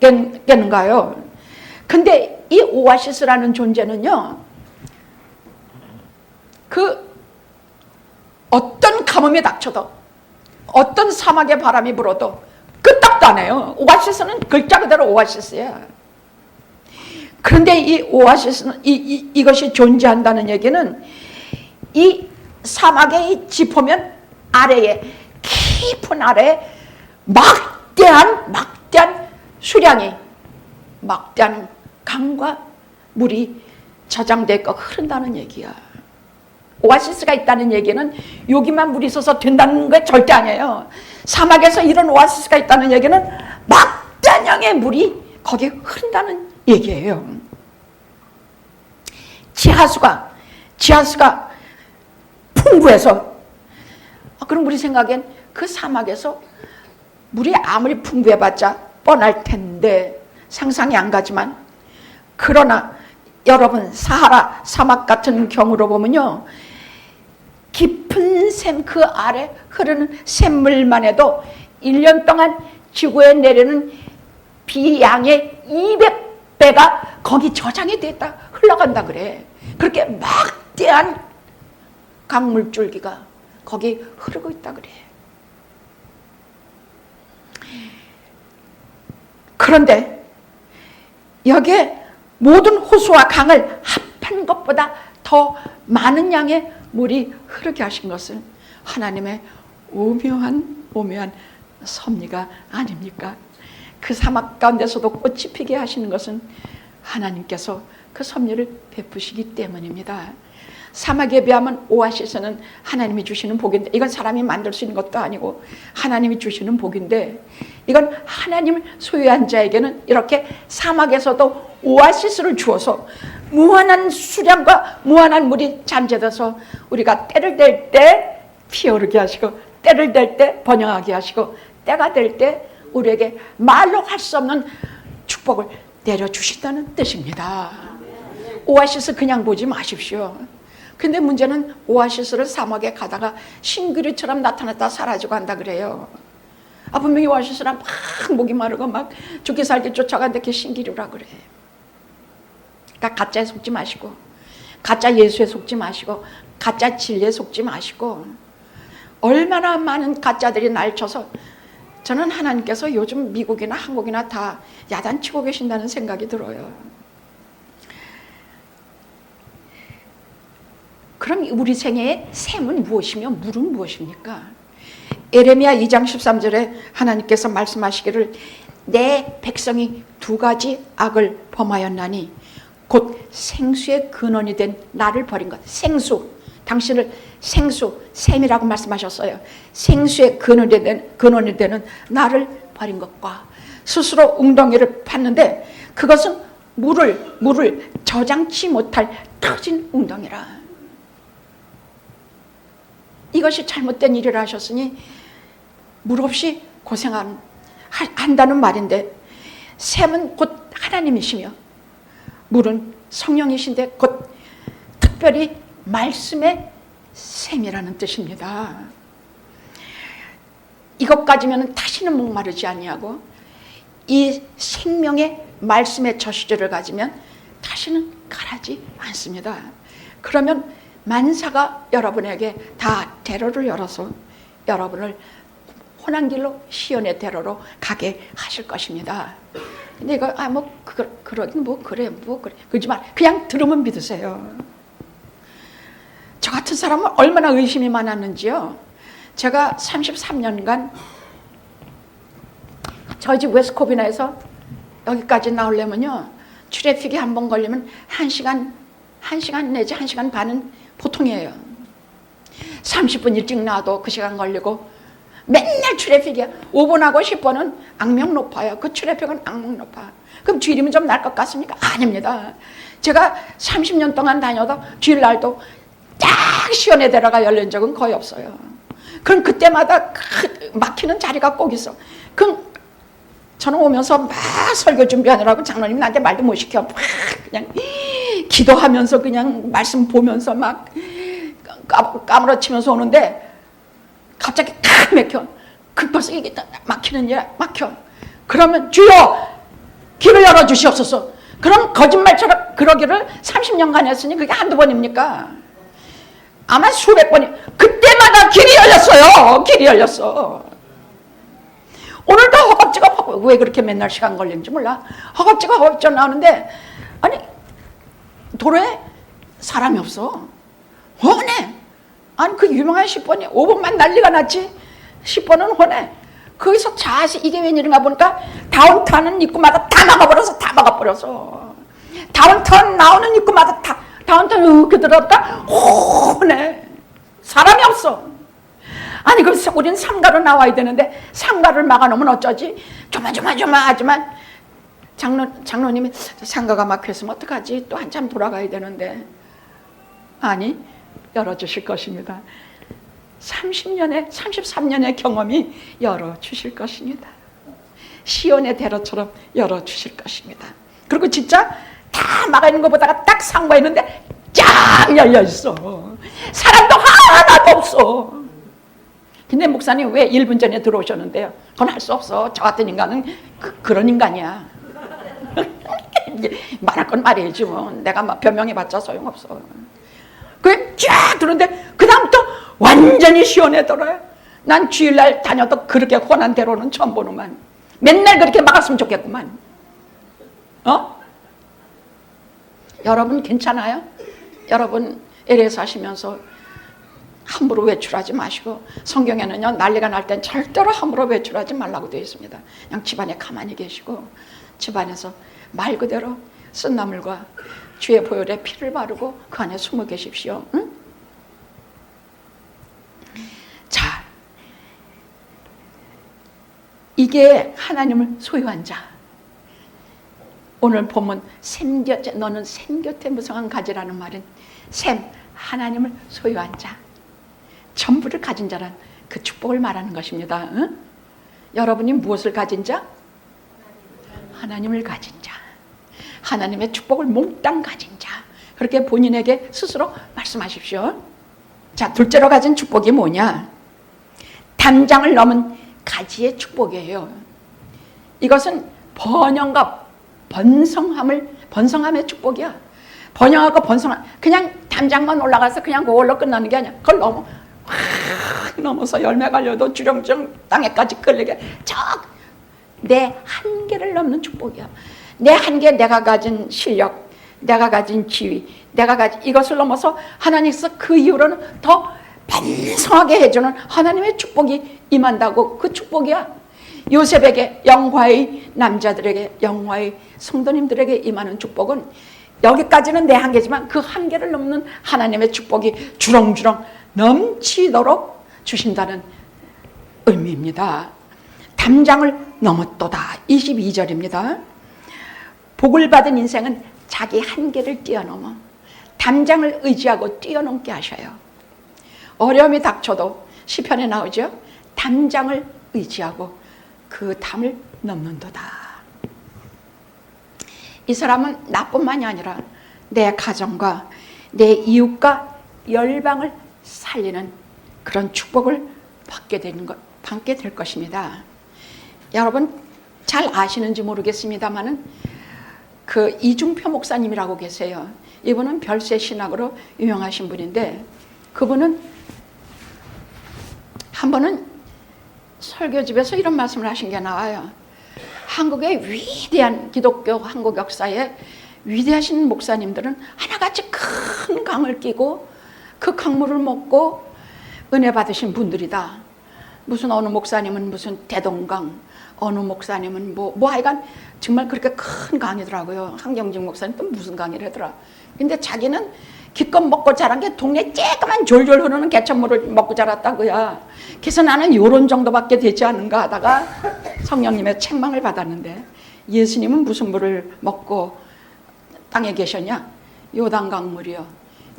했겠는가요? 근데 이 오아시스라는 존재는요, 어떤 가뭄이 닥쳐도, 어떤 사막의 바람이 불어도 끄떡도 안 해요. 오아시스는 글자 그대로 오아시스야. 그런데 이 오아시스는, 이것이 존재한다는 얘기는 이 사막의 이 지표면 아래에, 깊은 아래에 막대한 수량이, 막대한 강과 물이 저장되어 있고 흐른다는 얘기야. 오아시스가 있다는 얘기는 여기만 물이 있어서 된다는 게 절대 아니에요. 사막에서 이런 오아시스가 있다는 얘기는 막대한 양의 물이 거기 흐른다는 얘기예요. 지하수가 풍부해서, 그럼 우리 생각엔 그 사막에서 물이 아무리 풍부해봤자 뻔할 텐데 상상이 안 가지만, 그러나 여러분 사하라 사막 같은 경우로 보면요, 깊은 샘 그 아래 흐르는 샘물만 해도 1년 동안 지구에 내리는 비 양의 200배가 거기 저장이 됐다, 흘러간다 그래. 그렇게 막대한 강물줄기가 거기 흐르고 있다 그래. 그런데 여기에 모든 호수와 강을 합한 것보다 더 많은 양의 물이 흐르게 하신 것은 하나님의 오묘한 섭리가 아닙니까? 그 사막 가운데서도 꽃이 피게 하시는 것은 하나님께서 그 섭리를 베푸시기 때문입니다. 사막에 비하면 오아시스는 하나님이 주시는 복인데, 이건 사람이 만들 수 있는 것도 아니고 하나님이 주시는 복인데, 이건 하나님을 소유한 자에게는 이렇게 사막에서도 오아시스를 주어서 무한한 수량과 무한한 물이 잠재돼서 우리가 때를 댈 때 피어오르게 하시고, 때를 댈 때 번영하게 하시고, 때가 될 때 우리에게 말로 할 수 없는 축복을 내려주신다는 뜻입니다. 오아시스 그냥 보지 마십시오. 근데 문제는 오아시스를 사막에 가다가 싱그리처럼 나타났다 사라지고 한다 그래요. 분명히 오아시스랑 막 목이 마르고 막 죽기 살기 쫓아가는데 그게 신기루라 그래. 그러니까 가짜에 속지 마시고, 가짜 예수에 속지 마시고, 가짜 진리에 속지 마시고, 얼마나 많은 가짜들이 날쳐서, 저는 하나님께서 요즘 미국이나 한국이나 다 야단치고 계신다는 생각이 들어요. 그럼 우리 생애의 샘은 무엇이며 물은 무엇입니까? 예레미야 2장 13절에 하나님께서 말씀하시기를, 내 백성이 2가지 악을 범하였나니 곧 생수의 근원이 된 나를 버린 것. 생수, 당신을 생수, 샘이라고 말씀하셨어요. 생수의 근원이 되는 나를 버린 것과 스스로 웅덩이를 팠는데 그것은 물을 저장치 못할 터진 웅덩이라. 이것이 잘못된 일이라 하셨으니 물 없이 한다는 말인데, 샘은 곧 하나님이시며 물은 성령이신데 곧 특별히 말씀의 샘이라는 뜻입니다. 이것 가지면 다시는 목마르지 아니하고, 이 생명의 말씀의 저시절을 가지면 다시는 가라지 않습니다. 그러면 만사가 여러분에게 다 대로를 열어서 여러분을 혼한길로 시온의 대로로 가게 하실 것입니다. 근데 이거 그러긴 그래 그러지만 그냥 들으면 믿으세요. 저 같은 사람은 얼마나 의심이 많았는지요. 제가 33년간 저희 집 웨스코비나에서 여기까지 나오려면요, 트래픽이 한 번 걸리면 1시간 내지 1시간 반은 보통이에요. 30분 일찍 나와도 그 시간 걸리고, 맨날 트래픽이야. 5번하고 10번은 악명 높아요. 그 트래픽은 악명 높아. 그럼 주일이면 좀 날 것 같습니까? 아닙니다. 제가 30년 동안 다녀도 주일날도 딱 시원에 데려가 열린 적은 거의 없어요. 그럼 그때마다 막히는 자리가 꼭 있어. 그럼 저는 오면서 막 설교 준비하느라고 장로님 나한테 말도 못 시켜. 막 그냥 기도하면서 그냥 말씀 보면서 막 까무러치면서 오는데 갑자기 칵 막혀. 벌써 이게 막히는 일이야. 막혀. 그러면 주여 길을 열어주시옵소서. 그럼 거짓말처럼 그러기를 30년간 했으니 그게 한두 번입니까? 아마 수백 번이. 그때마다 길이 열렸어요. 길이 열렸어. 오늘도 허겁지겁 왜 그렇게 맨날 시간 걸리는지 몰라. 허겁지겁 나오는데 아니 도로에 사람이 없어. 훤해. 아니 그 유명한 10번이 5번만 난리가 났지. 10번은 훤해. 거기서 자세히 이게 웬일인가 보니까 다운타운 입구마다 다 막아버려서 다운타운 나오는 입구마다 다 다운타운 이렇게 들어가니까 훤해. 사람이 없어. 아니 그럼 우린 상가로 나와야 되는데 상가를 막아놓으면 어쩌지? 조마조마하지만 장로님이 상가가 막혔으면 어떡하지? 또 한참 돌아가야 되는데. 아니 열어주실 것입니다. 30년의 33년의 경험이 열어주실 것입니다. 시온의 대로처럼 열어주실 것입니다. 그리고 진짜 다 막아있는 것보다가 딱 상가 있는데 쫙 열려있어. 사람도 하나도 없어. 근데 목사님 왜 1분 전에 들어오셨는데요? 그건 할 수 없어. 저 같은 인간은 그런 인간이야. 말할 건 말해야지 뭐. 내가 막 변명해봤자 소용없어. 그게 쫙 들었는데 그 다음부터 완전히 시원해더라. 난 주일날 다녀도 그렇게 혼한 대로는 처음 보는만. 맨날 그렇게 막았으면 좋겠구만. 여러분 괜찮아요? 여러분 LA 사시면서 함부로 외출하지 마시고, 성경에는요 난리가 날 땐 절대로 함부로 외출하지 말라고 되어 있습니다. 그냥 집안에 가만히 계시고 집안에서 말 그대로 쓴나물과 주의 보혈에 피를 바르고 그 안에 숨어 계십시오. 응? 자, 이게 하나님을 소유한 자. 오늘 본문 샘곁에 너는 샘곁에 무성한 가지라는 말은 샘, 하나님을 소유한 자, 전부를 가진 자란 그 축복을 말하는 것입니다. 응? 여러분이 무엇을 가진 자? 하나님을 가진 자, 하나님의 축복을 몽땅 가진 자. 그렇게 본인에게 스스로 말씀하십시오. 자, 둘째로 가진 축복이 뭐냐? 담장을 넘은 가지의 축복이에요. 이것은 번영과 번성함의 축복이야. 번영하고 번성함. 그냥 담장만 올라가서 그냥 그걸로 끝나는 게 아니야. 그걸 넘어서 열매 갈려도 주렁주렁 땅에까지 끌리게 내 한계를 넘는 축복이야. 내 한계, 내가 가진 실력, 내가 가진 지위, 내가 가진 이것을 넘어서 하나님께서 그 이후로는 더 번성하게 해주는 하나님의 축복이 임한다고. 그 축복이야. 요셉에게, 영화의 남자들에게, 영화의 성도님들에게 임하는 축복은 여기까지는 내 한계지만 그 한계를 넘는 하나님의 축복이 주렁주렁 넘치도록 주신다는 의미입니다. 담장을 넘었도다. 22절입니다. 복을 받은 인생은 자기 한계를 뛰어넘어 담장을 의지하고 뛰어넘게 하셔요. 어려움이 닥쳐도 시편에 나오죠. 담장을 의지하고 그 담을 넘는도다. 이 사람은 나뿐만이 아니라 내 가정과 내 이웃과 열방을 살리는 그런 축복을 받게 될 것입니다. 여러분 잘 아시는지 모르겠습니다만은 그 이중표 목사님이라고 계세요. 이분은 별세 신학으로 유명하신 분인데, 그분은 한 번은 설교집에서 이런 말씀을 하신 게 나와요. 한국의 위대한 기독교 한국 역사에 위대하신 목사님들은 하나같이 큰 강을 끼고 그 강물을 먹고 은혜 받으신 분들이다. 무슨 어느 목사님은 무슨 대동강, 어느 목사님은 뭐 하여간 정말 그렇게 큰 강이더라고요. 한경직 목사님 또 무슨 강이라더라. 근데 자기는 기껏 먹고 자란 게 동네 쬐끄만 졸졸 흐르는 개천물을 먹고 자랐다고야. 그래서 나는 요런 정도밖에 되지 않은가 하다가 성령님의 책망을 받았는데, 예수님은 무슨 물을 먹고 땅에 계셨냐? 요단강물이요.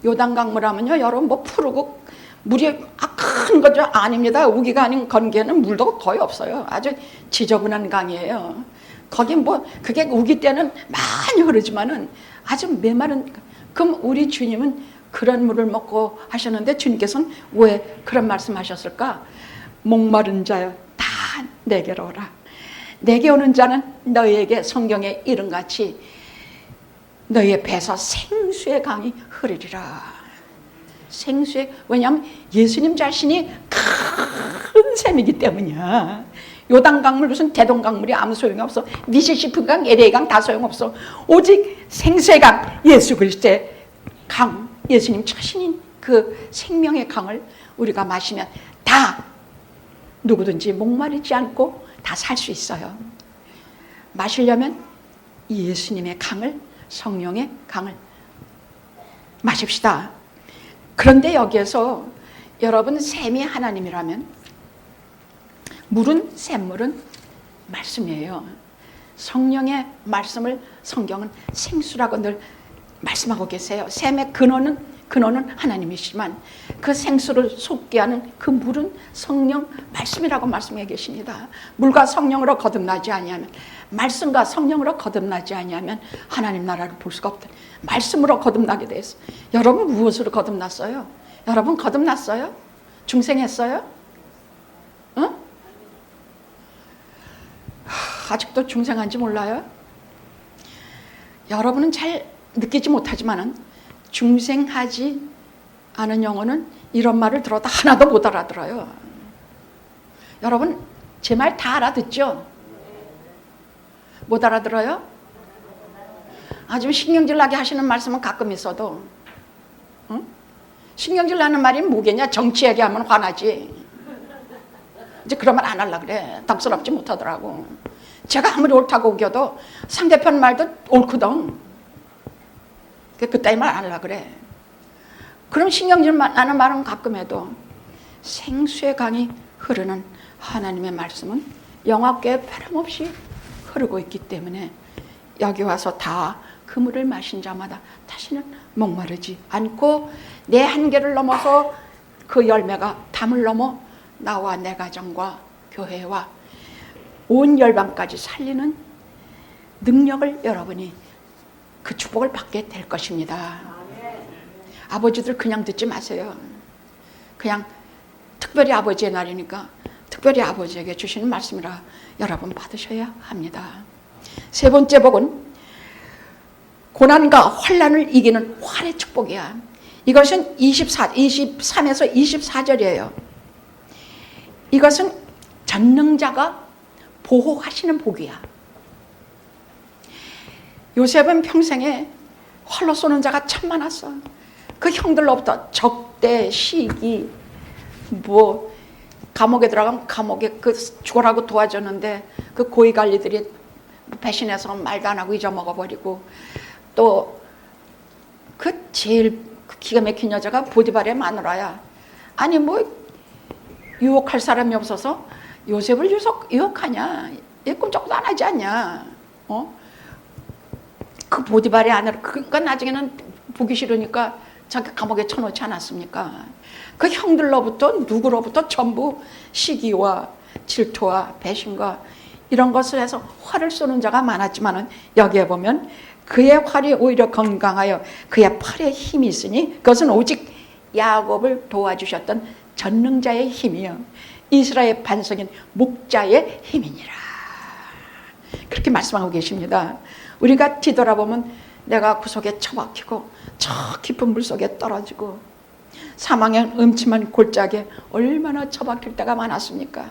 요단강물 하면요, 여러분 뭐 푸르고 물이 큰 거죠? 아닙니다. 우기가 아닌 건기에는 물도 거의 없어요. 아주 지저분한 강이에요. 거기 뭐 그게 우기 때는 많이 흐르지만은 아주 메마른. 그럼 우리 주님은 그런 물을 먹고 하셨는데, 주님께서는 왜 그런 말씀하셨을까? 목마른 자여 다 내게로 오라. 내게 오는 자는 너희에게 성경에 이름같이 너희의 배에서 생수의 강이 흐르리라. 생수의, 왜냐하면 예수님 자신이 큰 샘이기 때문이야. 요단강물 무슨 대동강물이 아무 소용이 없어. 미시시피강, LA강 다 소용없어. 오직 생수의 강, 예수 그리스도의 강, 예수님 자신인 그 생명의 강을 우리가 마시면 다 누구든지 목마르지 않고 다 살 수 있어요. 마시려면 예수님의 강을, 성령의 강을 마십시다. 그런데 여기에서 여러분, 샘이 하나님이라면 물은, 샘물은 말씀이에요. 성령의 말씀을 성경은 생수라고 늘 말씀하고 계세요. 샘의 근원은 하나님이시지만 그 생수를 솟게 하는 그 물은 성령 말씀이라고 말씀해 계십니다. 물과 성령으로 거듭나지 아니하면, 말씀과 성령으로 거듭나지 아니하면 하나님 나라를 볼 수가 없다. 말씀으로 거듭나게 됐어. 여러분 무엇으로 거듭났어요? 여러분 거듭났어요? 중생했어요? 응? 아직도 중생한지 몰라요? 여러분은 잘 느끼지 못하지만은 중생하지 않은 영혼은 이런 말을 들어도 하나도 못 알아들어요. 여러분 제 말 다 알아듣죠? 못 알아들어요? 아주 신경질 나게 하시는 말씀은 가끔 있어도, 응? 신경질 나는 말이 뭐겠냐? 정치 얘기하면 화나지. 이제 그런 말 안 하려고 그래. 덕스럽지 못하더라고. 제가 아무리 옳다고 우겨도 상대편 말도 옳거든. 그따위 말 안 하려고 그래. 그럼 신경질 나는 말은 가끔 해도 생수의 강이 흐르는 하나님의 말씀은 영화께 변함없이 흐르고 있기 때문에 여기 와서 다 그 물을 마신 자마다 다시는 목마르지 않고 내 한계를 넘어서 그 열매가 담을 넘어 나와 내 가정과 교회와 온 열방까지 살리는 능력을 여러분이 그 축복을 받게 될 것입니다. 아버지들 그냥 듣지 마세요. 그냥 특별히 아버지의 날이니까 특별히 아버지에게 주시는 말씀이라 여러분 받으셔야 합니다. 세 번째 복은 고난과 환난을 이기는 활의 축복이야. 이것은 23에서 24절이에요. 이것은 전능자가 보호하시는 복이야. 요셉은 평생에 활로 쏘는 자가 참 많았어. 그 형들로부터 적대, 시기, 뭐 감옥에 들어가면 감옥에 그 죽으라고 도와줬는데 그 고위 관리들이 배신해서 말도 안 하고 잊어먹어버리고, 또 그 제일 기가 막힌 여자가 보디발의 마누라야. 아니 뭐 유혹할 사람이 없어서 요셉을 유혹하냐? 얘 꿈쩍도 안 하지 않냐? 그 보디발의 아내를, 그러니까 나중에는 보기 싫으니까 자기 감옥에 쳐놓지 않았습니까? 그 형들로부터 누구로부터 전부 시기와 질투와 배신과 이런 것을 해서 활을 쏘는 자가 많았지만은 여기에 보면 그의 활이 오히려 건강하여 그의 팔에 힘이 있으니 그것은 오직 야곱을 도와주셨던 전능자의 힘이요 이스라엘 반석인 목자의 힘이니라. 그렇게 말씀하고 계십니다. 우리가 뒤돌아보면 내가 구석에 처박히고 저 깊은 물속에 떨어지고 사망의 음침한 골짜기에 얼마나 처박힐 때가 많았습니까?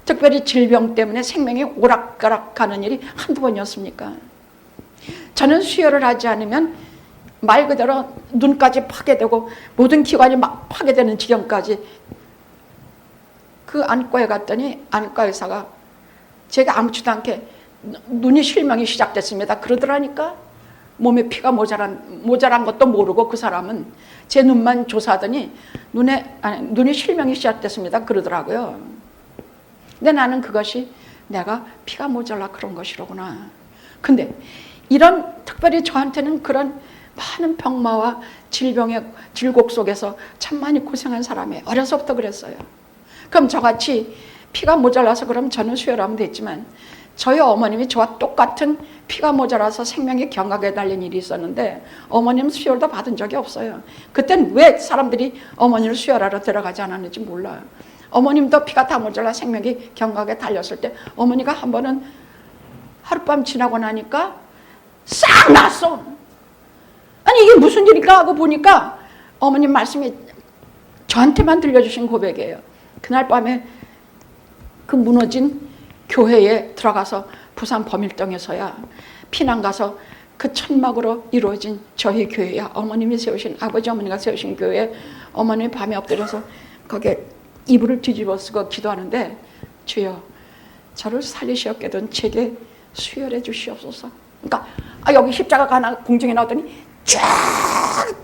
특별히 질병 때문에 생명이 오락가락하는 일이 한두 번이었습니까? 저는 수혈을 하지 않으면 말 그대로 눈까지 파괴되고 모든 기관이 막 파괴되는 지경까지, 그 안과에 갔더니 안과 의사가 제가 아무렇지도 않게 눈이 실명이 시작됐습니다 그러더라니까. 몸에 피가 모자란 것도 모르고 그 사람은 제 눈만 조사하더니 눈이 실명이 시작됐습니다 그러더라고요. 근데 나는 그것이 내가 피가 모자라 그런 것이로구나. 근데 이런 특별히 저한테는 그런 많은 병마와 질병의 질곡 속에서 참 많이 고생한 사람이 어려서부터 그랬어요. 그럼 저같이 피가 모자라서 그럼 저는 수혈하면 됐지만 저희 어머님이 저와 똑같은 피가 모자라서 생명의 경각에 달린 일이 있었는데 어머님 수혈도 받은 적이 없어요. 그땐 왜 사람들이 어머니를 수혈하러 들어가지 않았는지 몰라요. 어머님도 피가 다 모자라 생명이 경각에 달렸을 때 어머니가 한 번은 하룻밤 지나고 나니까 싹 났어. 아니 이게 무슨 일일까 하고 보니까 어머님 말씀이 저한테만 들려주신 고백이에요. 그날 밤에 그 무너진 교회에 들어가서 부산 범일동에서야 피난 가서 그 천막으로 이루어진 저희 교회야 어머님이 세우신 아버지 어머니가 세우신 교회에 어머님이 밤에 엎드려서 거기에 이불을 뒤집어 쓰고 기도하는데 주여 저를 살리시옵게든 제게 수혈해 주시옵소서. 그러니까 여기 십자가가 하나 공중에 나왔더니 쫙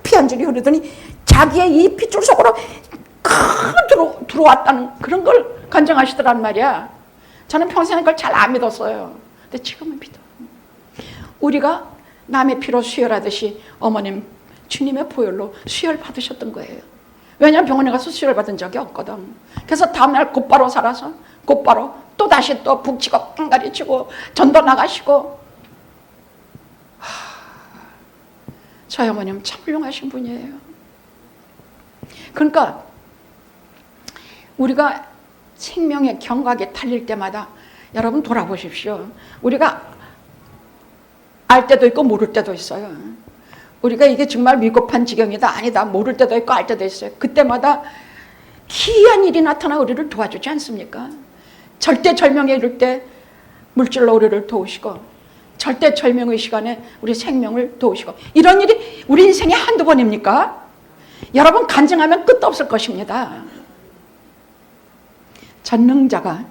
피 한 줄이 흐르더니 자기의 이 핏줄 속으로 들어왔다는 그런 걸 간증하시더란 말이야. 저는 평생 그걸 잘 안 믿었어요. 근데 지금은 믿어. 우리가 남의 피로 수혈하듯이 어머님 주님의 보혈로 수혈 받으셨던 거예요. 왜냐하면 병원에 가서 수혈 받은 적이 없거든. 그래서 다음날 곧바로 살아서 곧바로 또다시 또 북치고 깡가리치고 전도 나가시고. 저희 어머님 참 훌륭하신 분이에요. 그러니까 우리가 생명의 경각에 달릴 때마다 여러분 돌아보십시오. 우리가 알 때도 있고 모를 때도 있어요. 우리가 이게 정말 위급한 지경이다 아니다 모를 때도 있고 알 때도 있어요. 그때마다 기이한 일이 나타나 우리를 도와주지 않습니까? 절대절명에 이를 때 물질로 우리를 도우시고 절대절명의 시간에 우리 생명을 도우시고 이런 일이 우리 인생에 한두 번입니까? 여러분 간증하면 끝도 없을 것입니다. 전능자가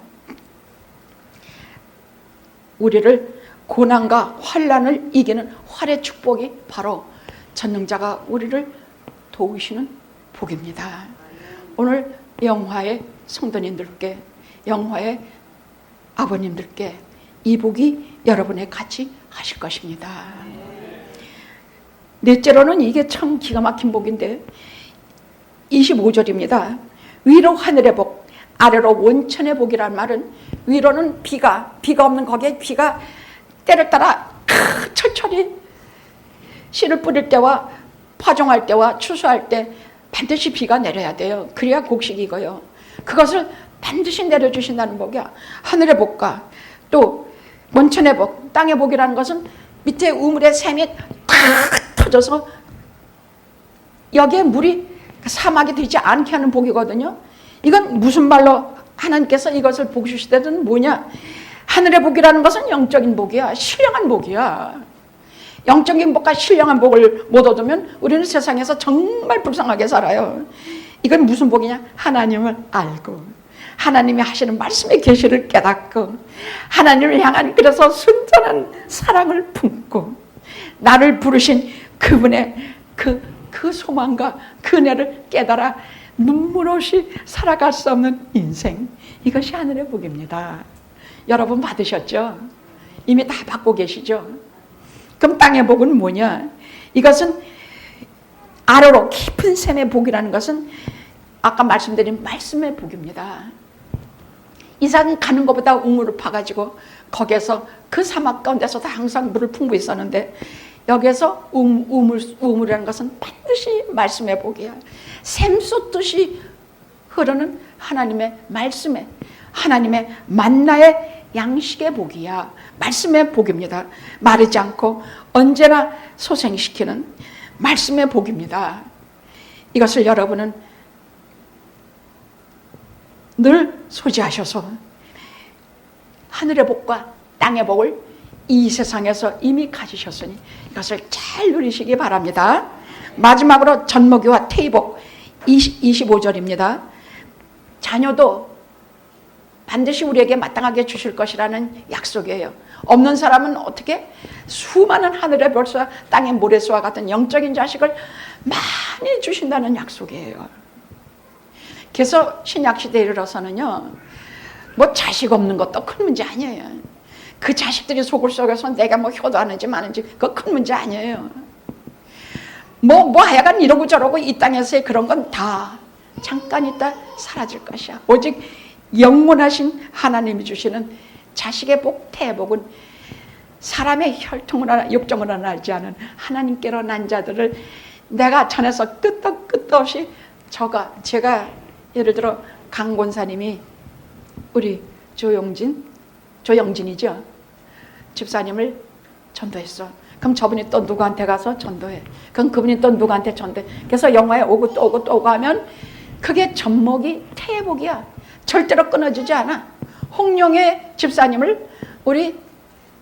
우리를 고난과 환난을 이기는 활의 축복이 바로 전능자가 우리를 도우시는 복입니다. 오늘 영화의 성도님들께 영화의 아버님들께 이 복이 여러분의 같이 하실 것입니다. 넷째로는 이게 참 기가 막힌 복인데 25절입니다. 위로 하늘의 복 아래로 원천의 복이란 말은 위로는 비가 없는 거기에 비가 때를 따라 철철이 씨를 뿌릴 때와 파종할 때와 추수할 때 반드시 비가 내려야 돼요. 그래야 곡식이 익어요. 그것을 반드시 내려주신다는 복이야. 하늘의 복과 또 원천의 복, 땅의 복이라는 것은 밑에 우물에 샘이 탁 터져서 여기에 물이 사막이 되지 않게 하는 복이거든요. 이건 무슨 말로 하나님께서 이것을 복 주시다는 뭐냐? 하늘의 복이라는 것은 영적인 복이야. 신령한 복이야. 영적인 복과 신령한 복을 못 얻으면 우리는 세상에서 정말 불쌍하게 살아요. 이건 무슨 복이냐? 하나님을 알고 하나님이 하시는 말씀의 계시를 깨닫고 하나님을 향한 그래서 순전한 사랑을 품고 나를 부르신 그분의 그 소망과 그 은혜를 깨달아 눈물 없이 살아갈 수 없는 인생, 이것이 하늘의 복입니다. 여러분 받으셨죠? 이미 다 받고 계시죠? 그럼 땅의 복은 뭐냐? 이것은 아래로 깊은 샘의 복이라는 것은 아까 말씀드린 말씀의 복입니다. 이삭은 가는 것보다 우물을 파가지고 거기에서 그 사막 가운데서도 항상 물을 풍부히 썼는데 여기에서 우물이라는 것은 반드시 말씀의 복이야. 샘 쏟듯이 흐르는 하나님의 말씀의 하나님의 만나의 양식의 복이야. 말씀의 복입니다. 마르지 않고 언제나 소생시키는 말씀의 복입니다. 이것을 여러분은 늘 소지하셔서 하늘의 복과 땅의 복을 이 세상에서 이미 가지셨으니 이것을 잘 누리시기 바랍니다. 마지막으로 전모기와 태의복 25절입니다. 자녀도 반드시 우리에게 마땅하게 주실 것이라는 약속이에요. 없는 사람은 어떻게 수많은 하늘의 별과 땅의 모래수와 같은 영적인 자식을 많이 주신다는 약속이에요. 그래서 신약시대에 이르러서는요, 뭐 자식 없는 것도 큰 문제 아니에요. 그 자식들이 속을 속에서 내가 뭐 효도하는지 마는지 그거 큰 문제 아니에요. 뭐 하여간 이러고 저러고 이 땅에서의 그런 건 다 잠깐 있다 사라질 것이야. 오직 영원하신 하나님이 주시는 자식의 복, 태복은 사람의 혈통으로나 육정으로나 나지 않은 하나님께로 난 자들을 내가 전에서 끝도 없이 제가 예를 들어 강 권사님이 우리 조영진이죠. 집사님을 전도했어. 그럼 저분이 또 누구한테 가서 전도해. 그럼 그분이 또 누구한테 전도해. 그래서 영화에 오고 또 오고 또 오고 하면 그게 접목이 태복이야. 절대로 끊어지지 않아. 홍룡의 집사님을 우리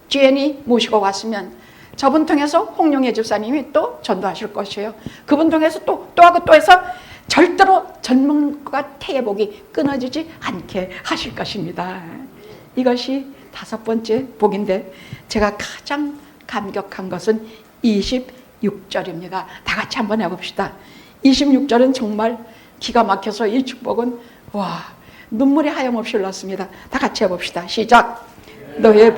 지엔이 모시고 왔으면 저분 통해서 홍룡의 집사님이 또 전도하실 것이에요. 그분 통해서 또 하고 또 해서 절대로 전문가 태복이 끊어지지 않게 하실 것입니다. 이것이 5번째 복인데 제가 가장 감격한 것은 26절입니다. 다 같이 한번 해봅시다. 26절은 정말 기가 막혀서 이 축복은 눈물이 하염없이 흘렀습니다. 다 같이 해봅시다. 시작. 너의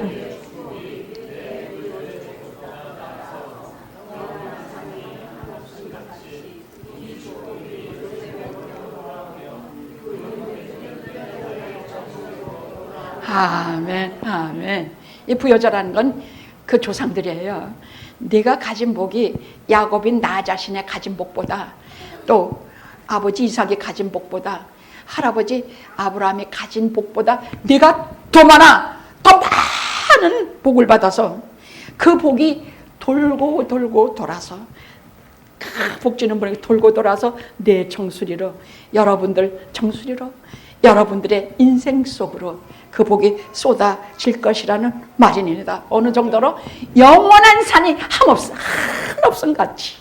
아멘, 아멘. 이 부여자라는 건 그 조상들이에요. 네가 가진 복이 야곱인 나 자신의 가진 복보다, 또 아버지 이삭이 가진 복보다, 할아버지 아브라함이 가진 복보다 네가 더 많아, 더 많은 복을 받아서 그 복이 돌고 돌아서 복주는 분에게 돌고 돌아서 내 정수리로, 여러분들의 인생 속으로 그 복이 쏟아질 것이라는 말입니다. 어느 정도로 영원한 산이 한없음 같이.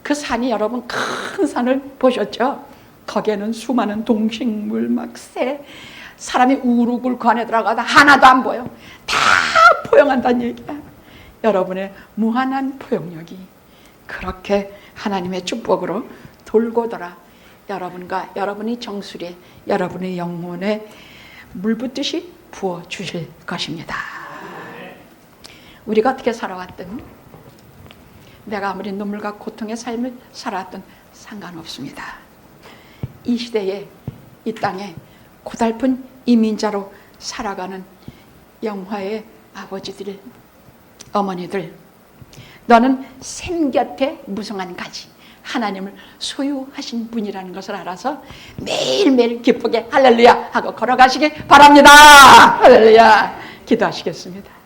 그 산이, 여러분 큰 산을 보셨죠? 거기에는 수많은 동식물, 새, 사람이 우르고 그 안에 들어가다 하나도 안 보여. 다 포용한다는 얘기야. 여러분의 무한한 포용력이 그렇게 하나님의 축복으로 돌고 돌아 여러분과 여러분의 정수리에, 여러분의 영혼에 물붓듯이 부어주실 것입니다. 우리가 어떻게 살아왔든, 내가 아무리 눈물과 고통의 삶을 살아왔든 상관없습니다. 이 시대에, 이 땅에 고달픈 이민자로 살아가는 영화의 아버지들, 어머니들, 너는 샘 곁에 무성한 가지, 하나님을 소유하신 분이라는 것을 알아서 매일매일 기쁘게 할렐루야 하고 걸어가시기 바랍니다. 할렐루야. 기도하시겠습니다.